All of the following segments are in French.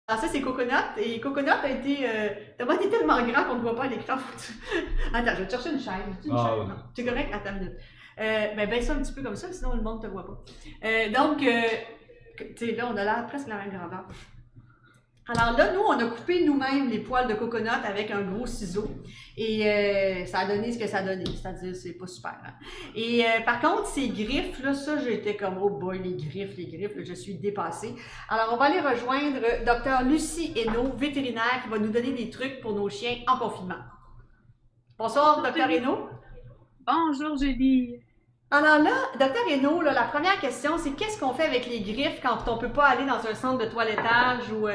Alors ça, c'est Coconut. Et Coconut a été... Thomas, t'es tellement grand qu'on ne voit pas à l'écran. Attends, je vais te chercher une chaise. Une chaise? Ouais. Non, c'est correct? Attends une minute. Ben, baisse ça un petit peu comme ça, sinon le monde ne te voit pas. Tu sais, là, on a l'air presque la même grandeur. Alors là, nous, on a coupé nous-mêmes les poils de coconut avec un gros ciseau. Et ça a donné ce que ça a donné. C'est-à-dire, c'est pas super. Hein? Et par contre, ces griffes, là, ça, j'étais comme, oh boy, les griffes, là, je suis dépassée. Alors, on va aller rejoindre Dr. Lucie Hainaut, vétérinaire, qui va nous donner des trucs pour nos chiens en confinement. Bonsoir, Dr. Hainaut. Bonjour, Julie. Alors là, Dr. Hainaut, là, la première question, c'est qu'est-ce qu'on fait avec les griffes quand on peut pas aller dans un centre de toilettage ou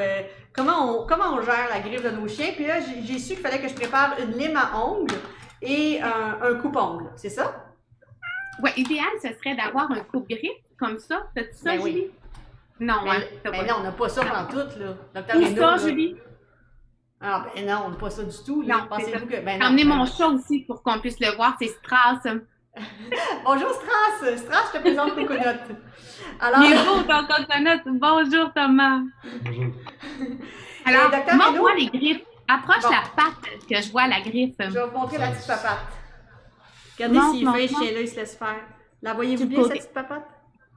comment on gère la griffe de nos chiens? Puis là, j'ai su qu'il fallait que je prépare une lime à ongles et un coupe-ongles, c'est ça? Oui, idéal, ce serait d'avoir un coupe-griffe comme ça. T'as-tu ça, Ben oui. Julie? Non, Mais, hein, mais là, on n'a pas ça pendant tout, là. Dr. Où Hainaut, ça, là. Julie? Ah ben non, on n'a pas ça du tout, là. Non, Pensez-vous que... Ben J'ai non. emmené mon chat aussi pour qu'on puisse le voir, c'est Strass. Bonjour, Strass! Strass, je te présente Coconut. Alors... Il est beau, ton coconut. Bonjour, Thomas. Bonjour. Alors, Dr. montre-moi Hainaut? les griffes. Approche Bon. la patte que je vois, la griffe. Je vais vous montrer la petite papate. Regardez Montre, s'il fait, ce montre. chien-là, il se laisse faire. La voyez-vous Du bien, cette côté. petite papate?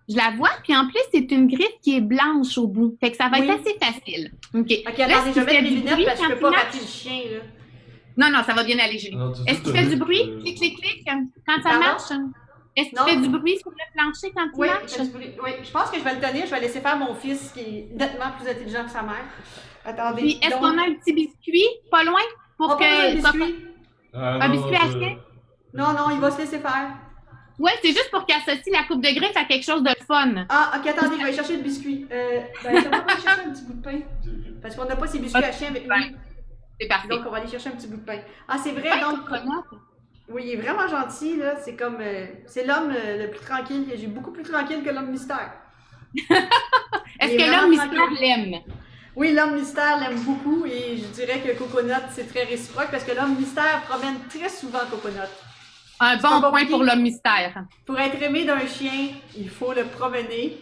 Je la vois, puis en plus, c'est une griffe qui est blanche au bout. Fait que ça va Oui. être assez facile. OK. Ok, Là, attendez, est-ce je vais qu'il fait mettre mes du lunettes bruit parce que je quand peux pas il rater marche? le chien, là. Non, ça va bien aller, Julie. Alors, tout de Est-ce suite, qu'il fait du bruit? euh, Clic, clic, clic, quand ça Pardon? marche? Est-ce qu'il Non. fait du bruit sur le plancher quand il Oui, marche? oui, je pense que je vais le tenir, je vais laisser faire mon fils qui est nettement plus intelligent que sa mère. Attendez. Puis, est-ce donc, qu'on a un petit biscuit pas loin on pour va pas que... besoin de biscuit. Un biscuit à chien? Non, non, il va se laisser faire. Ouais, c'est juste pour qu'il associe la coupe de griffe à quelque chose de fun. Ah, ok, attendez, je vais aller chercher le biscuit. Ben, ça va aller chercher un petit bout de pain. Parce qu'on n'a pas ces biscuits à chien avec nous. C'est parfait. Donc, on va aller chercher un petit bout de pain. Ah, c'est vrai, Ouais, donc... coconut. Oui, il est vraiment gentil, là. C'est comme... c'est l'homme le plus tranquille. J'ai beaucoup plus tranquille que l'homme mystère. Est-ce Il est que vraiment l'homme mystère tranquille. l'aime? Oui, l'homme mystère l'aime beaucoup et je dirais que Coconut, c'est très réciproque parce que l'homme mystère promène très souvent Coconut. Un C'est pas bon point compliqué. pour l'homme mystère. Pour être aimé d'un chien, il faut le promener.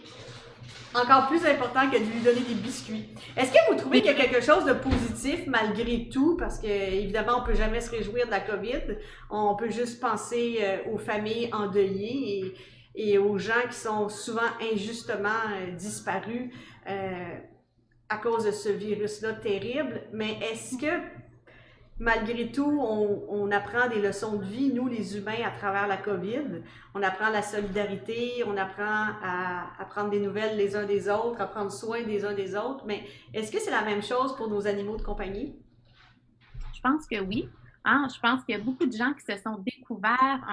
Encore plus important que de lui donner des biscuits. Est-ce que vous trouvez qu'il y a quelque chose de positif malgré tout? Parce que, évidemment, on ne peut jamais se réjouir de la COVID. On peut juste penser aux familles endeuillées et aux gens qui sont souvent injustement disparus à cause de ce virus-là terrible. Mais est-ce que, malgré tout, on apprend des leçons de vie, nous les humains, à travers la COVID? On apprend la solidarité, on apprend à prendre des nouvelles les uns des autres, à prendre soin des uns des autres. Mais est-ce que c'est la même chose pour nos animaux de compagnie? Je pense que oui. Hein? Je pense qu'il y a beaucoup de gens qui se sont découverts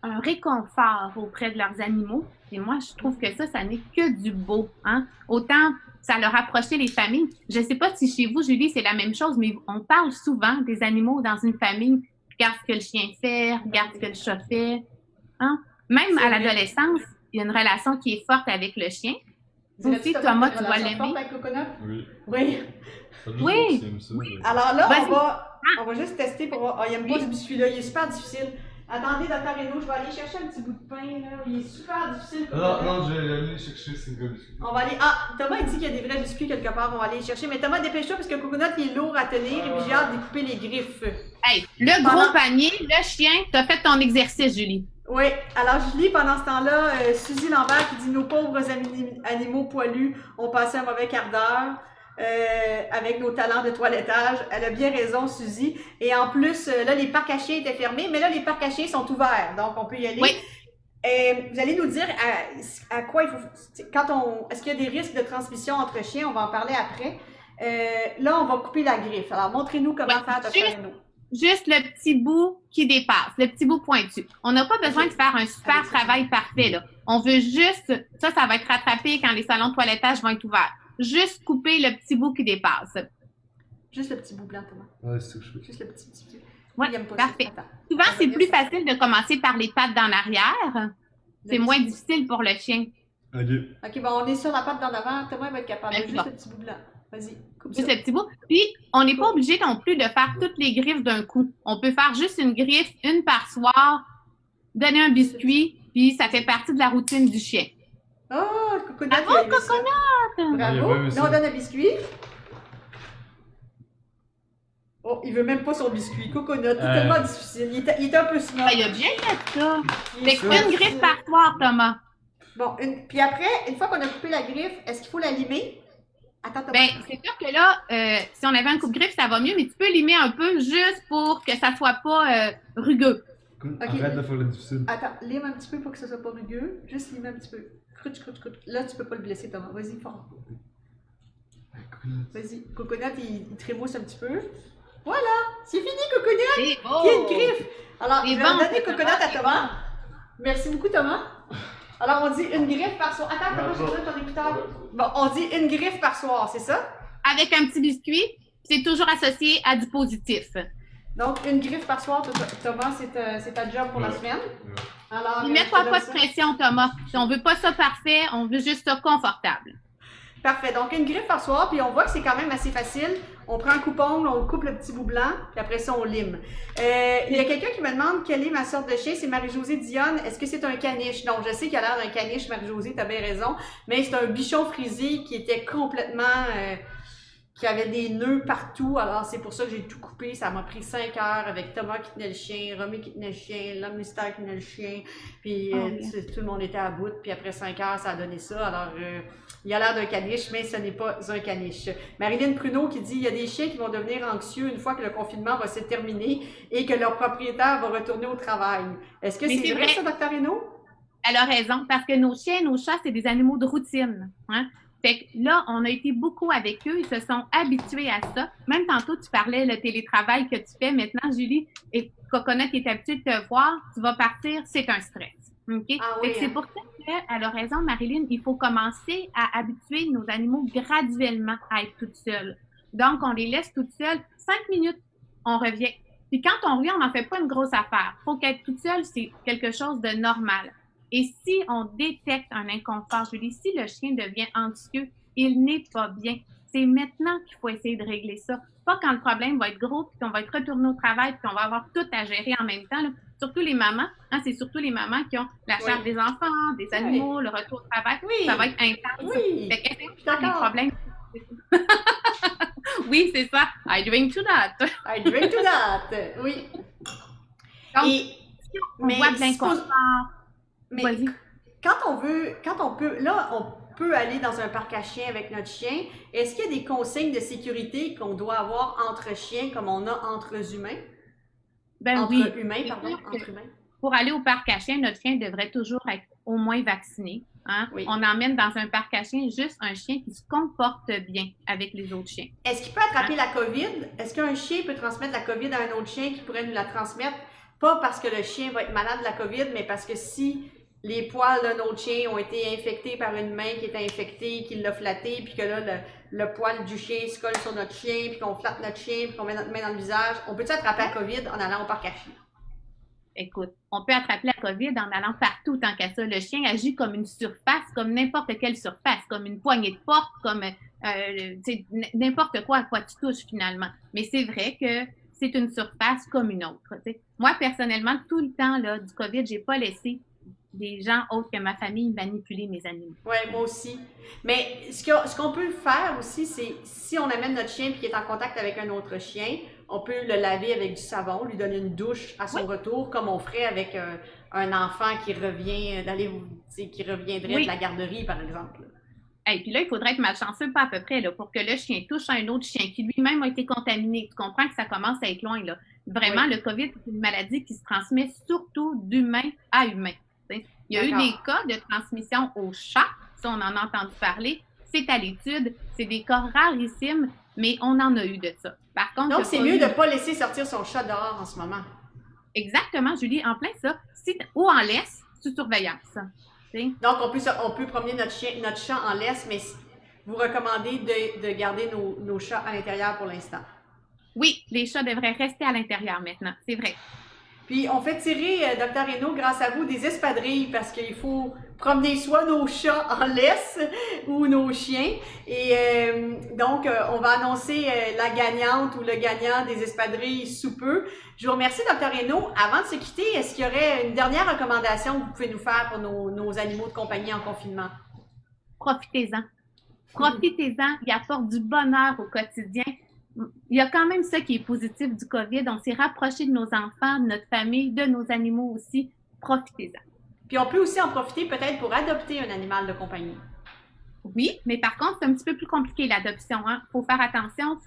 un réconfort auprès de leurs animaux. Et moi, je trouve que ça n'est que du beau. Hein? Autant ça leur rapprochait les familles. Je ne sais pas si chez vous, Julie, c'est la même chose, mais on parle souvent des animaux dans une famille. Regarde ce que le chien fait, regarde ce que le chat fait. Hein? Même à l'adolescence, il y a une relation qui est forte avec le chien. Aussi, Thomas, tu dois l'aimer. Oui. Oui. Oui. Alors là, Vas-y. on va juste tester pour voir. Oh, il n'aime pas ce biscuit-là, il est super difficile. Attendez, Dr. Hainaut, je vais aller chercher un petit bout de pain, là. Il est super difficile. Non, je vais aller chercher single biscuit. On va aller. Ah, Thomas, il dit qu'il y a des vrais biscuits quelque part. On va aller les chercher. Mais Thomas, dépêche-toi parce que Coconut, il est lourd à tenir et puis j'ai hâte de couper les griffes. Hey, le gros panier, le chien, tu as fait ton exercice, Julie. Oui, alors je lis pendant ce temps-là Suzy Lambert qui dit nos pauvres animaux poilus ont passé un mauvais quart d'heure avec nos talents de toilettage. Elle a bien raison, Suzy. Et en plus, là, les parcs à chiens étaient fermés, mais là, les parcs à chiens sont ouverts, donc on peut y aller. Oui. Vous allez nous dire à quoi il faut. Est-ce qu'il y a des risques de transmission entre chiens? On va en parler après. Là, on va couper la griffe. Alors, montrez-nous comment faire, Dr. Hainaut. Juste le petit bout qui dépasse, le petit bout pointu. On n'a pas besoin de faire un super travail parfait, là. On veut juste, ça va être rattrapé quand les salons de toilettage vont être ouverts. Juste couper le petit bout qui dépasse. Juste le petit bout blanc, Thomas. Ouais, c'est ce que je fais. Juste le petit bout. Oui, Il aime pas parfait. ça. Attends. Souvent, On va c'est dire plus ça. facile de commencer par les pattes d'en arrière. C'est moins difficile pour le chien. Ok. Ok, bon, on est sur la patte d'en avant. Thomas va être capable. Ben, Juste bon. le petit bout blanc. Vas-y, coupe Juste ça. le petit bout. Puis, on n'est pas obligé non plus de faire toutes les griffes d'un coup. On peut faire juste une griffe, une par soir, donner un biscuit, puis ça fait partie de la routine du chien. Oh, le coconut, Bravo, il a aimé ça. coconut! Il a Bravo. pas aimé Là, ça. on donne un biscuit. Oh, il veut même pas son biscuit. Coconut, c'est tellement difficile. Il est un peu snob. Ah, il a bien fait ça. Il est Fait que une difficile. griffe par soir, Thomas. Bon, puis après, une fois qu'on a coupé la griffe, est-ce qu'il faut la limer? Attends, Ben, c'est sûr que là, si on avait un coupe-griffe, ça va mieux, mais tu peux limer un peu juste pour que ça soit pas rugueux. Arrête de faire le difficile. Attends, lime un petit peu pour que ça soit pas rugueux. Juste limer un petit peu. Croûte, croûte, croûte. Là, tu peux pas le blesser, Thomas. Vas-y, fort. Vas-y. Coconut, il trémousse un petit peu. Voilà! C'est fini, Coconut! C'est Il y a une beau! griffe! Alors, je C'est vais bon, donner c'est Coconut bon, à c'est Thomas. Merci beaucoup, Thomas. Alors, on dit une griffe par soir. Attends, Thomas, je donne ton écouteur. Bon, on dit une griffe par soir, c'est ça? Avec un petit biscuit, c'est toujours associé à du positif. Donc, une griffe par soir, Thomas, c'est ta job pour la Ouais. semaine. Alors, Ne mets-toi pas de pression, Thomas. Si on veut pas ça parfait, on veut juste ça confortable. Parfait. Donc, une griffe par soir, puis on voit que c'est quand même assez facile. On prend un coupon, on coupe le petit bout blanc, puis après ça, on lime. Il y a quelqu'un qui me demande quelle est ma sorte de chien. C'est Marie-Josée Dionne. Est-ce que c'est un caniche? Donc, je sais qu'il a l'air d'un caniche, Marie-Josée, t'as bien raison. Mais c'est un bichon frisé qui était complètement... qui avait des nœuds partout. Alors, c'est pour ça que j'ai tout coupé. Ça m'a pris 5 heures avec Thomas qui tenait le chien, Romy qui tenait le chien, l'homme mystère qui tenait le chien. Puis, tout le monde était à bout. Puis après 5 heures, ça a donné ça. Alors, il a l'air d'un caniche, mais ce n'est pas un caniche. Marilyn Pruneau qui dit, il y a des chiens qui vont devenir anxieux une fois que le confinement va se terminer et que leur propriétaire va retourner au travail. Est-ce que Mais c'est vrai, ça, Dr. Reynaud? Elle a raison, parce que nos chiens, nos chats, c'est des animaux de routine. Hein? Fait que là, on a été beaucoup avec eux, ils se sont habitués à ça. Même tantôt, tu parlais le télétravail que tu fais maintenant, Julie, et Coconut qui est habitué de te voir, tu vas partir, c'est un stress. Okay? Ah Fait oui, que c'est pour ça qu'elle a raison, Marilyn, il faut commencer à habituer nos animaux graduellement à être toutes seules. Donc, on les laisse toutes seules 5 minutes, on revient. Puis quand on revient, on n'en fait pas une grosse affaire. Il faut qu'être toute seule, c'est quelque chose de normal. Et si on détecte un inconfort, Julie, si le chien devient anxieux, il n'est pas bien. C'est maintenant qu'il faut essayer de régler ça. Pas quand le problème va être gros, puis qu'on va être retourné au travail, puis qu'on va avoir tout à gérer en même temps. Là. Surtout les mamans, hein, c'est surtout les mamans qui ont la charge des enfants, des animaux, le retour au travail. Oui. Ça va être intense. Oui. Fait qu'essayez de D'accord. les problèmes. Oui, c'est ça. I drink to that. I drink to that. Oui. Donc, Et, si on mais voit de suppose- l'inconfort, mais vas-y. quand on peut, là, on peut aller dans un parc à chiens avec notre chien. Est-ce qu'il y a des consignes de sécurité qu'on doit avoir entre chiens comme on a entre humains? Ben Entre oui. humains, C'est pardon, sûr que entre humains. pour aller au parc à chiens, notre chien devrait toujours être au moins vacciné. Hein? Oui. On emmène dans un parc à chiens juste un chien qui se comporte bien avec les autres chiens. Est-ce qu'il peut attraper la COVID? Est-ce qu'un chien peut transmettre la COVID à un autre chien qui pourrait nous la transmettre? Pas parce que le chien va être malade de la COVID, mais parce que si les poils d'un autre chien ont été infectés par une main qui était infectée, qui l'a flatté, puis que là, le poil du chien se colle sur notre chien, puis qu'on flatte notre chien, puis qu'on met notre main dans le visage, on peut-tu attraper la COVID en allant au parc à chiens? Écoute, on peut attraper la COVID en allant partout tant qu'à ça. Le chien agit comme une surface, comme n'importe quelle surface, comme une poignée de porte, comme n'importe quoi à quoi tu touches finalement. Mais c'est vrai que c'est une surface comme une autre. T'sais. Moi, personnellement, tout le temps là, du COVID, j'ai pas laissé des gens autres que ma famille manipuler mes animaux. Oui, moi aussi. Mais ce qu'on peut faire aussi, c'est si on amène notre chien et qu'il est en contact avec un autre chien, on peut le laver avec du savon, lui donner une douche à son retour, comme on ferait avec un enfant qui revient qui reviendrait de la garderie, par exemple. Et puis là, il faudrait être malchanceux, pas à peu près, là, pour que le chien touche un autre chien qui lui-même a été contaminé. Tu comprends que ça commence à être loin, là. Vraiment, le COVID, c'est une maladie qui se transmet surtout d'humain à humain. T'sais. Il y a eu des cas de transmission aux chats, ça, on en a entendu parler. C'est à l'étude, c'est des cas rarissimes, mais on en a eu de ça. Par contre, donc, c'est mieux de ne pas laisser sortir son chat dehors en ce moment. Exactement, Julie, en plein ça. Ou en laisse, sous surveillance. T'sais. Donc, on peut promener notre chat en laisse, mais vous recommandez de garder nos chats à l'intérieur pour l'instant. Oui, les chats devraient rester à l'intérieur maintenant, c'est vrai. Puis, on fait tirer, Dr. Reynaud, grâce à vous, des espadrilles parce qu'il faut promener soit nos chats en laisse ou nos chiens. Et donc, on va annoncer la gagnante ou le gagnant des espadrilles sous peu. Je vous remercie, Dr. Reynaud. Avant de se quitter, est-ce qu'il y aurait une dernière recommandation que vous pouvez nous faire pour nos animaux de compagnie en confinement? profitez-en. Profitez-en, il apporte du bonheur au quotidien. Il y a quand même ça qui est positif du COVID. On s'est rapproché de nos enfants, de notre famille, de nos animaux aussi. Profitez-en. Puis on peut aussi en profiter peut-être pour adopter un animal de compagnie. Oui, mais par contre, c'est un petit peu plus compliqué l'adoption. Il faut faire attention.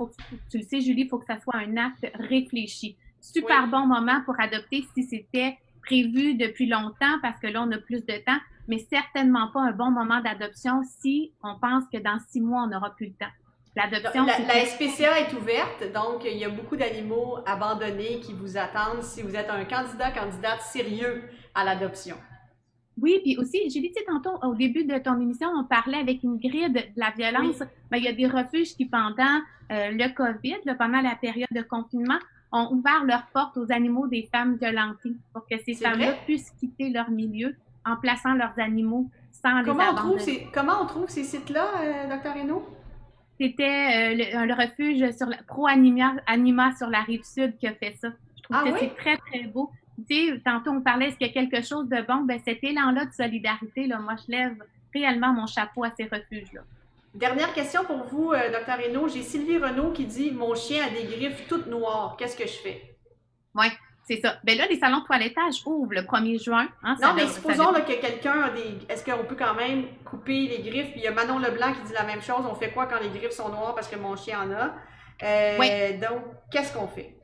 Tu le sais, Julie, il faut que ça soit un acte réfléchi. Super bon moment pour adopter si c'était prévu depuis longtemps parce que là, on a plus de temps, mais certainement pas un bon moment d'adoption si on pense que dans 6 mois, on n'aura plus le temps. L'adoption, la SPCA est ouverte, donc il y a beaucoup d'animaux abandonnés qui vous attendent si vous êtes un candidate sérieux à l'adoption. Oui, puis aussi, Julie, tu sais, tantôt, au début de ton émission, on parlait avec Ingrid de la violence. Oui. Bien, il y a des refuges qui, pendant le COVID, pendant la période de confinement, ont ouvert leurs portes aux animaux des femmes violentées pour que ces femmes-là puissent quitter leur milieu en plaçant leurs animaux sans les abandonner. Comment on trouve ces sites-là, Dr. Reynaud? C'était le refuge sur Pro-Anima sur la Rive-Sud qui a fait ça. Je trouve que c'est très, très beau. Tu sais, tantôt, on parlait, est-ce qu'il y a quelque chose de bon? Bien, cet élan-là de solidarité, là, moi, je lève réellement mon chapeau à ces refuges-là. Dernière question pour vous, Dr. Reynaud. J'ai Sylvie Renaud qui dit « Mon chien a des griffes toutes noires. Qu'est-ce que je fais? » Oui, c'est ça. Bien là, les salons de toilettage ouvrent le 1er juin. Hein, non, mais supposons là, que quelqu'un a des... Est-ce qu'on peut quand même couper les griffes? Puis il y a Manon Leblanc qui dit la même chose. On fait quoi quand les griffes sont noires parce que mon chien en a? Donc, qu'est-ce qu'on fait?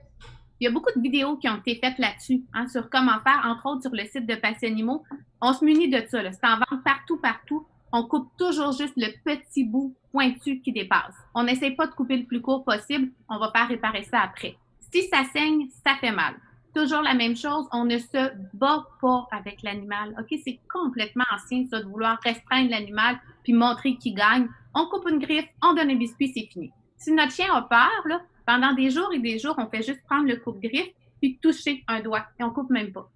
Il y a beaucoup de vidéos qui ont été faites là-dessus, hein, sur comment faire, entre autres sur le site de Passes Animaux. On se munit de ça. C'est en vente partout. On coupe toujours juste le petit bout pointu qui dépasse. On n'essaie pas de couper le plus court possible. On va faire réparer ça après. Si ça saigne, ça fait mal. Toujours la même chose, on ne se bat pas avec l'animal. OK, c'est complètement ancien, ça, de vouloir restreindre l'animal puis montrer qui gagne. On coupe une griffe, on donne un biscuit, c'est fini. Si notre chien a peur, là, pendant des jours et des jours, on fait juste prendre le coupe-griffe puis toucher un doigt et on coupe même pas.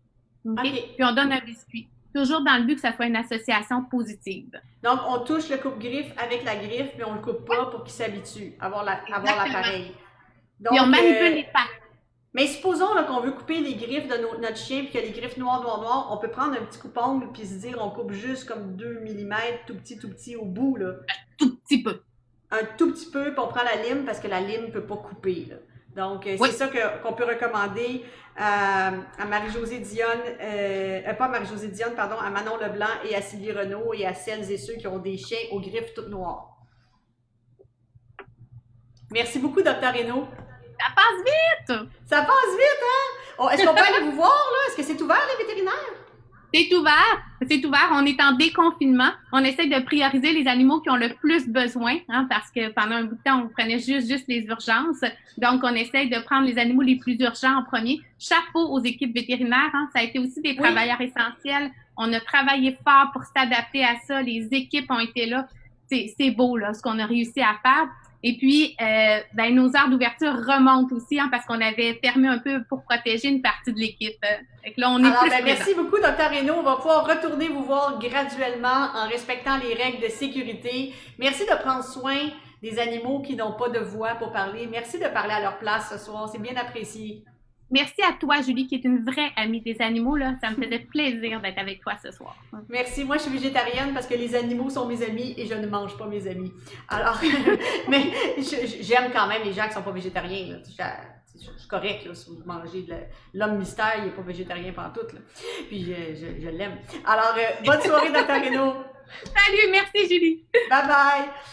Okay? Puis on donne un biscuit. Toujours dans le but que ça soit une association positive. Donc, on touche le coupe-griffe avec la griffe, puis on le coupe pas pour qu'il s'habitue à avoir l'appareil. Donc, puis on manipule les pattes. Mais supposons là, qu'on veut couper les griffes de notre chien, puis qu'il y a les griffes noires, on peut prendre un petit coupe-ongle, puis se dire on coupe juste comme 2 mm, tout petit au bout. Là. Tout petit peu. Un tout petit peu, puis on prend la lime, parce que la lime ne peut pas couper. Là. Donc, c'est ça qu'on peut recommander à Marie-Josée Dionne, pas Marie-Josée Dionne, pardon, à Manon Leblanc et à Sylvie Renaud et à celles et ceux qui ont des chiens aux griffes toutes noires. Merci beaucoup, Dr. Reynaud. Ça passe vite! Ça passe vite, hein? Oh, est-ce qu'on peut aller vous voir, là? Est-ce que c'est ouvert, les vétérinaires? C'est ouvert. On est en déconfinement. On essaie de prioriser les animaux qui ont le plus besoin, hein, parce que pendant un bout de temps, on prenait juste les urgences. Donc, on essaie de prendre les animaux les plus urgents en premier. Chapeau aux équipes vétérinaires. Hein. Ça a été aussi des travailleurs essentiels. On a travaillé fort pour s'adapter à ça. Les équipes ont été là. C'est beau, là, ce qu'on a réussi à faire. Et puis, nos heures d'ouverture remontent aussi, hein, parce qu'on avait fermé un peu pour protéger une partie de l'équipe. Là, on est plus merci beaucoup, Dr. Reynaud. On va pouvoir retourner vous voir graduellement en respectant les règles de sécurité. Merci de prendre soin des animaux qui n'ont pas de voix pour parler. Merci de parler à leur place ce soir. C'est bien apprécié. Merci à toi, Julie, qui est une vraie amie des animaux. Là. Ça me faisait plaisir d'être avec toi ce soir. Merci. Moi, je suis végétarienne parce que les animaux sont mes amis et je ne mange pas mes amis. Alors, mais j'aime quand même les gens qui ne sont pas végétariens. Là. Je suis correcte, là, si vous mangez de l'homme mystère, il n'est pas végétarien pantoute. Là. Puis, je l'aime. Alors, bonne soirée, Dr. Reynaud. Salut, merci, Julie. Bye-bye.